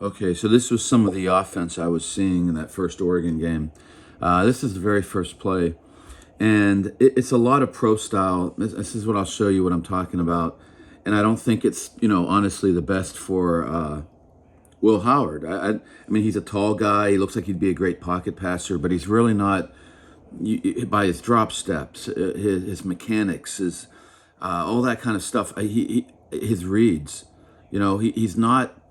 Okay, so this was some of the offense I was seeing in that first Oregon game. This is the very first play, and it's a lot of pro style. This is what I'll show you what I'm talking about, and I don't think it's honestly the best for Will Howard. I mean he's a tall guy. He looks like he'd be a great pocket passer, but he's really not. By his drop steps, his mechanics, his all that kind of stuff. His reads. He's not.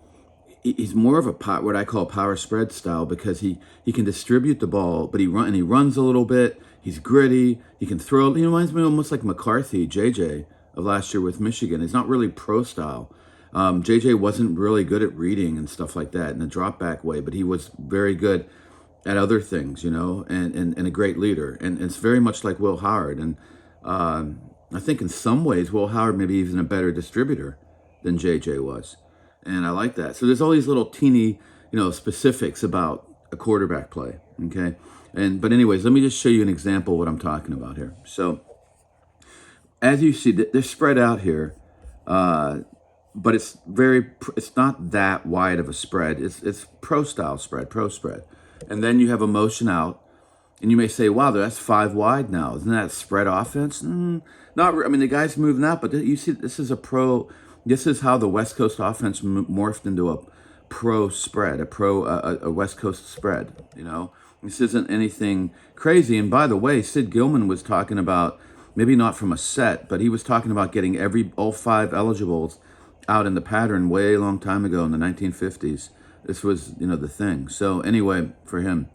He's more of a what I call power spread style because he can distribute the ball, but he runs a little bit. He's gritty. He can throw. He reminds me almost like McCarthy, JJ of last year with Michigan. He's not really pro style. JJ wasn't really good at reading and stuff like that in a drop back way, but he was very good at other things, and a great leader. And it's very much like Will Howard. And I think in some ways, Will Howard maybe even a better distributor than JJ was. And I like that. So there's all these little teeny, specifics about a quarterback play. Okay. But anyways, let me just show you an example of what I'm talking about here. So as you see, they're spread out here, but it's not that wide of a spread. It's pro style spread, pro spread. And then you have a motion out, and you may say, wow, that's 5 wide now. Isn't that spread offense? Not. I mean, the guy's moving out, but you see, this is how the West Coast offense morphed into a pro spread, a West Coast spread. This isn't anything crazy. And by the way, Sid Gilman was talking about, maybe not from a set, but he was talking about getting all 5 eligibles out in the pattern way long time ago in the 1950s. This was, the thing. So anyway, for him.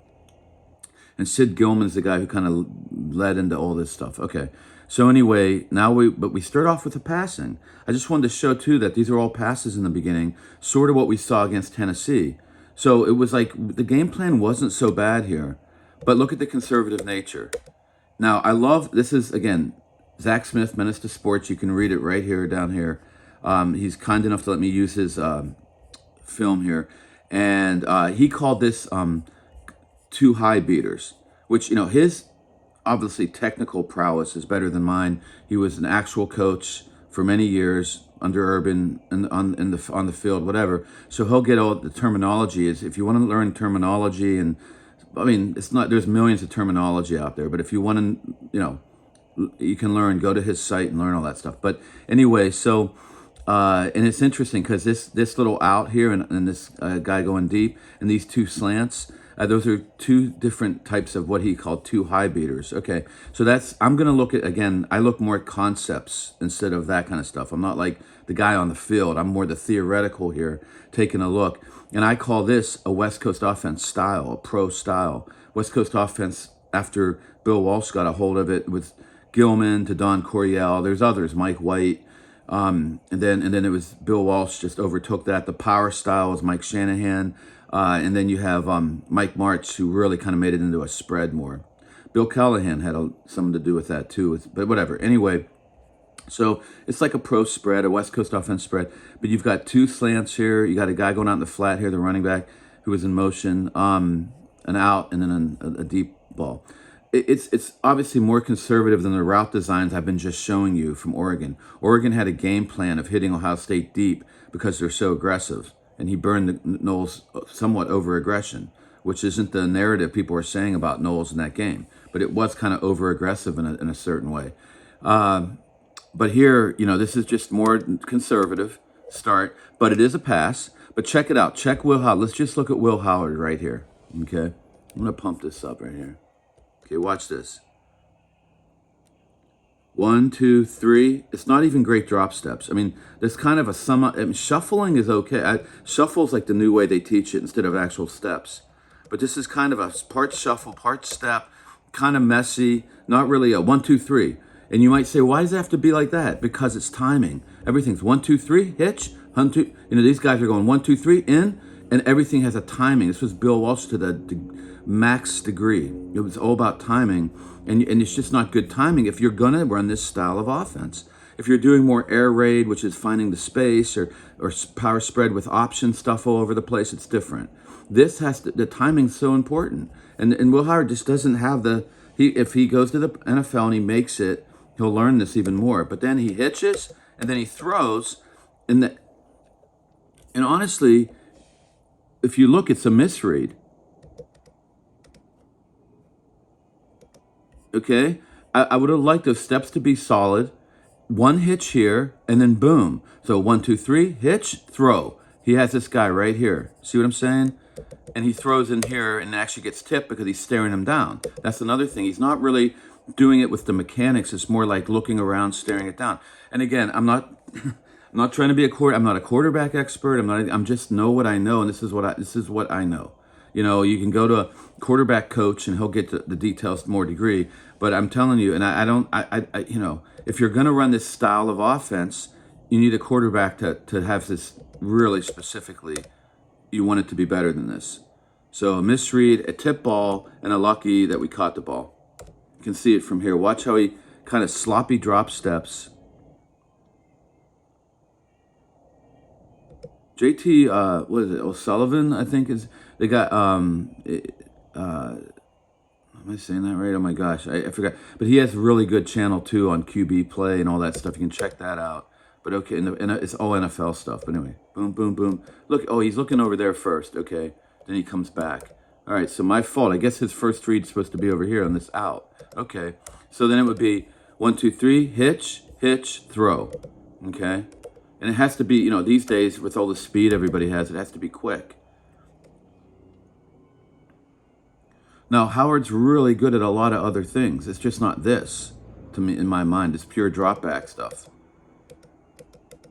And Sid Gilman's the guy who kind of led into all this stuff. Okay. So anyway, but we start off with the passing. I just wanted to show too that these are all passes in the beginning, sort of what we saw against Tennessee. So it was like the game plan wasn't so bad here, but look at the conservative nature. Now this is again, Zach Smith, Menace to Sports. You can read it right here, down here. He's kind enough to let me use his film here. And he called this 2 high beaters, which, his obviously technical prowess is better than mine. He was an actual coach for many years under Urban and on the field, whatever. So he'll get all the terminology. Is if you want to learn terminology, and I mean, it's not, there's millions of terminology out there, but if you want to, you can learn, go to his site and learn all that stuff. But anyway, so and it's interesting because this little out here and this guy going deep and these 2 slants, those are 2 different types of what he called 2 high beaters. Okay, so I'm going to look at, again, I look more at concepts instead of that kind of stuff. I'm not like the guy on the field. I'm more the theoretical here, taking a look. And I call this a West Coast offense style, a pro style. West Coast offense after Bill Walsh got a hold of it with Gilman to Don Coryell. There's others, Mike White. And then it was Bill Walsh just overtook that. The power style is Mike Shanahan. And then you have Mike Martz, who really kind of made it into a spread more. Bill Callahan had something to do with that too, but whatever. Anyway, so it's like a pro spread, a West Coast offense spread, but you've got 2 slants here. You got a guy going out in the flat here, the running back, who was in motion, an out, and then a deep ball. It's obviously more conservative than the route designs I've been just showing you from Oregon. Oregon had a game plan of hitting Ohio State deep because they're so aggressive. And he burned the Knowles somewhat over aggression, which isn't the narrative people are saying about Knowles in that game. But it was kind of over aggressive in a certain way. But here, this is just more conservative start, but it is a pass. But check it out. Check Will Howard. Let's just look at Will Howard right here. Okay. I'm going to pump this up right here. Okay, watch this. 1, 2, 3. It's not even great drop steps. I mean, there's kind of shuffling is okay. Shuffle's like the new way they teach it instead of actual steps. But this is kind of a part shuffle, part step, kind of messy, not really a 1, 2, 3. And you might say, why does it have to be like that? Because it's timing. Everything's 1, 2, 3, hitch, 1, 2. These guys are going 1, 2, 3, in, and everything has a timing. This was Bill Walsh to the max degree. It was all about timing, and it's just not good timing if you're gonna run this style of offense. If you're doing more air raid, which is finding the space, or power spread with option stuff all over the place, it's different. This the timing's so important, and Will Howard just doesn't have if he goes to the NFL and he makes it, he'll learn this even more. But then he hitches and then he throws, and honestly, if you look, it's a misread. Okay? I would have liked those steps to be solid. One hitch here, and then boom. So 1, 2, 3, hitch, throw. He has this guy right here. See what I'm saying? And he throws in here and actually gets tipped because he's staring him down. That's another thing. He's not really doing it with the mechanics. It's more like looking around, staring it down. And again, I'm not I'm not trying to be I'm not a quarterback expert. I'm just know what I know, and this is what I know. You know, you can go to a quarterback coach and he'll get the details more degree. But I'm telling you, and I you know, if you're going to run this style of offense, you need a quarterback to have this really specifically. You want it to be better than this. So a misread, a tip ball, and a lucky that we caught the ball. You can see it from here. Watch how he kind of sloppy drop steps. JT, what is it? O'Sullivan, I think is. They got. Am I saying that right? Oh my gosh, I forgot. But he has really good channel too on QB play and all that stuff. You can check that out. But okay, and it's all NFL stuff. But anyway, boom, boom, boom. Look, oh, he's looking over there first. Okay, then he comes back. All right, so my fault. I guess his first read's supposed to be over here on this out. Okay, so then it would be 1, 2, 3, hitch, hitch, throw. Okay, and it has to be, you know, these days with all the speed everybody has, it has to be quick. Now, Howard's really good at a lot of other things. It's just not this, to me, in my mind. It's pure drop back stuff.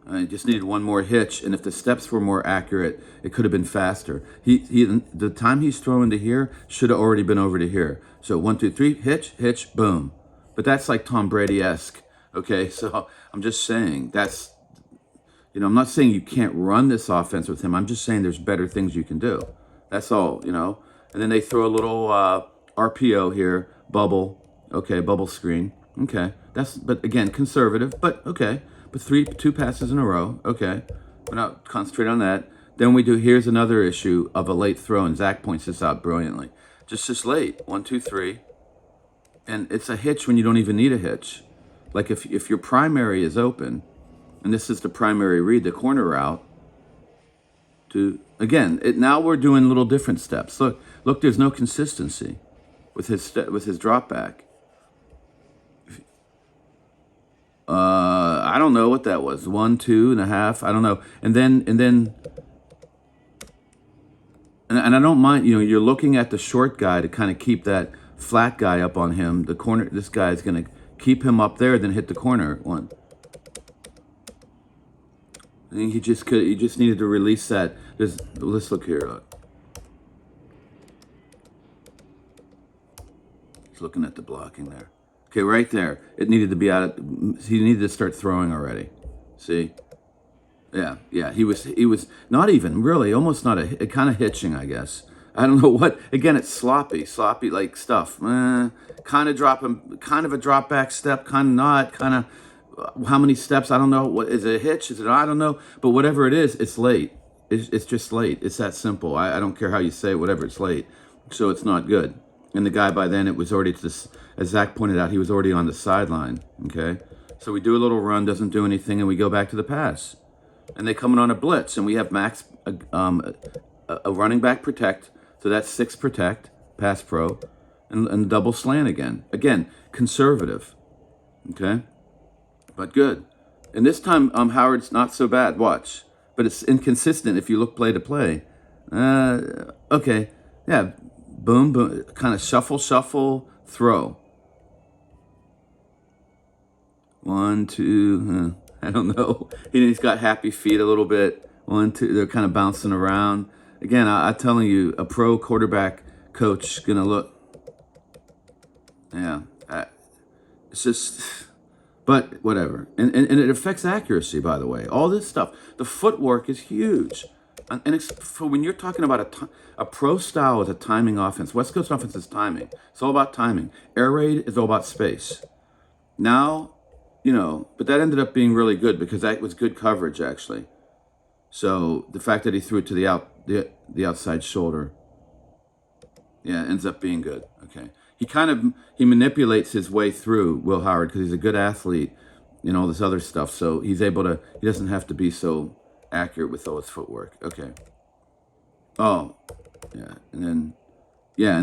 I just needed one more hitch, and if the steps were more accurate, it could have been faster. The time he's throwing to here should have already been over to here. So 1, 2, 3, hitch, hitch, boom. But that's like Tom Brady-esque. Okay, so I'm just saying that's, you know, I'm not saying you can't run this offense with him. I'm just saying there's better things you can do. That's all, you know. And then they throw a little RPO here, bubble. Okay, bubble screen. Okay, but again, conservative, but okay. But 2 passes in a row. Okay, we're not concentrate on that. Then we do, here's another issue of a late throw, and Zach points this out brilliantly. Just late, 1, 2, 3. And it's a hitch when you don't even need a hitch. Like if your primary is open, and this is the primary read, the corner route, again, now we're doing little different steps. Look, there's no consistency with his drop back. I don't know what that was. 1, 2.5. I don't know. And I don't mind. You know, you're looking at the short guy to kind of keep that flat guy up on him. The corner. This guy is going to keep him up there, then hit the corner one. I think he just needed to release that. Let's look here. Look. He's looking at the blocking there. Okay, right there. It needed to be out. He needed to start throwing already. See? Yeah. He was not even really, almost not kind of hitching, I guess. I don't know what. Again, it's sloppy like stuff. Kind of dropping, kind of a drop back step, kind of not, kind of. How many steps? I don't know. What is it? A hitch? Is it? I don't know. But whatever it is, it's late. It's just late. It's that simple. I don't care how you say it, whatever. It's late, so it's not good. And the guy by then, it was already as Zach pointed out, he was already on the sideline. Okay, so we do a little run, doesn't do anything, and we go back to the pass. And they come in on a blitz, and we have max a running back protect. So that's 6 protect, pass pro, and double slant again. Again, conservative. Okay. But good. And this time, Howard's not so bad. Watch. But it's inconsistent if you look play to play. Okay. Yeah. Boom, boom. Kind of shuffle, throw. 1, 2. I don't know. He's got happy feet a little bit. 1, 2. They're kind of bouncing around. Again, I'm telling you, a pro quarterback coach going to look. Yeah. It's just... But whatever. And it affects accuracy, by the way. All this stuff. The footwork is huge. And it's for when you're talking about a pro style with a timing offense. West Coast offense is timing. It's all about timing. Air raid is all about space. Now, you know, but that ended up being really good because that was good coverage, actually. So the fact that he threw it to the outside shoulder, yeah, ends up being good. Okay. He manipulates his way through, Will Howard, because he's a good athlete and all this other stuff. So he doesn't have to be so accurate with all his footwork. Okay. Oh, yeah. And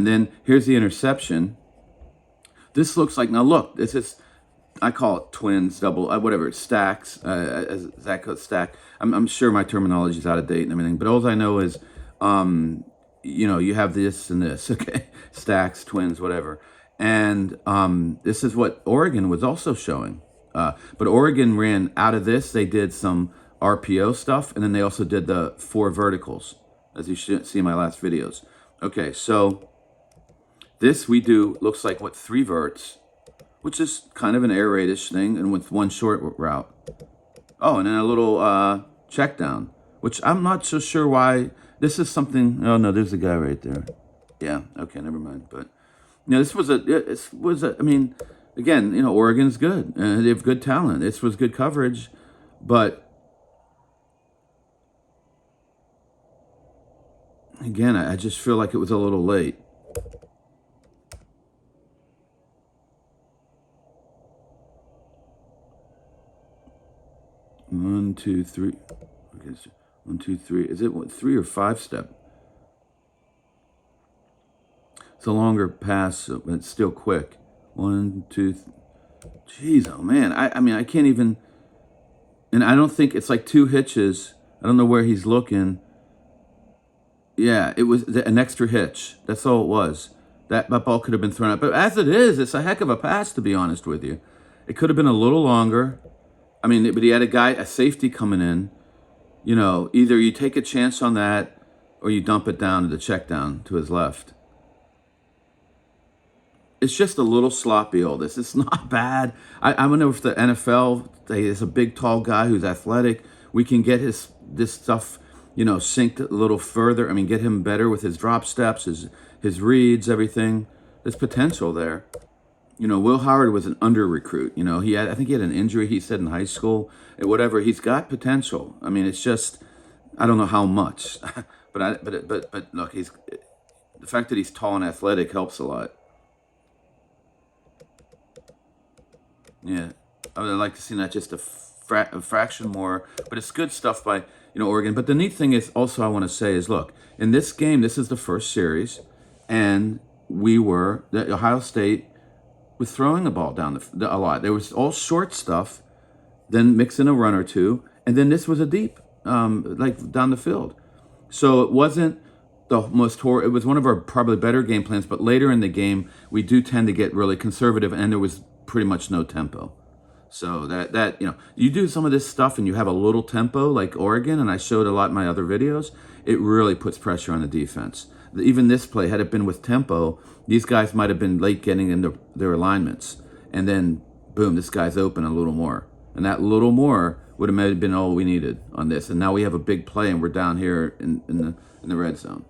then here's the interception. This looks like, now look, this is, I call it twins, double, whatever, stacks, as Zach calls stack. I'm sure my terminology is out of date and everything, but all I know is, you have this and this, okay? Stacks, twins, whatever. And this is what Oregon was also showing. But Oregon ran out of this. They did some RPO stuff, and then they also did the 4 verticals, as you should see in my last videos. Okay, so this we do, looks like, 3 verts, which is kind of an air raid-ish thing, and with 1 short route. Oh, and then a little check down, which I'm not so sure why. This is something, oh no, there's a guy right there. Yeah, okay, never mind. But, this was I mean, again, Oregon's good. They have good talent. This was good coverage, but again, I just feel like it was a little late. One, two, three. Okay, so 1, 2, 3. Is it 3 or 5 step? It's a longer pass, but it's still quick. 1, 2. Jeez, oh man. I mean, I can't even. And I don't think it's like 2 hitches. I don't know where he's looking. Yeah, it was an extra hitch. That's all it was. That ball could have been thrown out. But as it is, it's a heck of a pass, to be honest with you. It could have been a little longer. I mean, but he had a safety coming in. Either you take a chance on that or you dump it down to the check down to his left. It's just a little sloppy, all this. It's not bad. I wonder if the NFL, there's a big, tall guy who's athletic. We can get this stuff, synced a little further. I mean, get him better with his drop steps, his reads, everything. There's potential there. Will Howard was an under recruit. I think he had an injury, he said, in high school. And whatever, he's got potential. I mean, it's just, I don't know how much. but look, the fact that he's tall and athletic helps a lot. Yeah, I would like to see not just a fraction more, but it's good stuff by Oregon. But the neat thing is also I want to say is, look, in this game, this is the first series, and Ohio State was throwing the ball down a lot. There was all short stuff, then mix in a run or two, and then this was a deep, like down the field. So it wasn't the most it was one of our probably better game plans, but later in the game, we do tend to get really conservative, and there was pretty much no tempo. So that you do some of this stuff and you have a little tempo like Oregon, and I showed a lot in my other videos, it really puts pressure on the defense. Even this play, had it been with tempo, these guys might have been late getting into their alignments. And then, boom, this guy's open a little more. And that little more would have been all we needed on this. And now we have a big play, and we're down here in the red zone.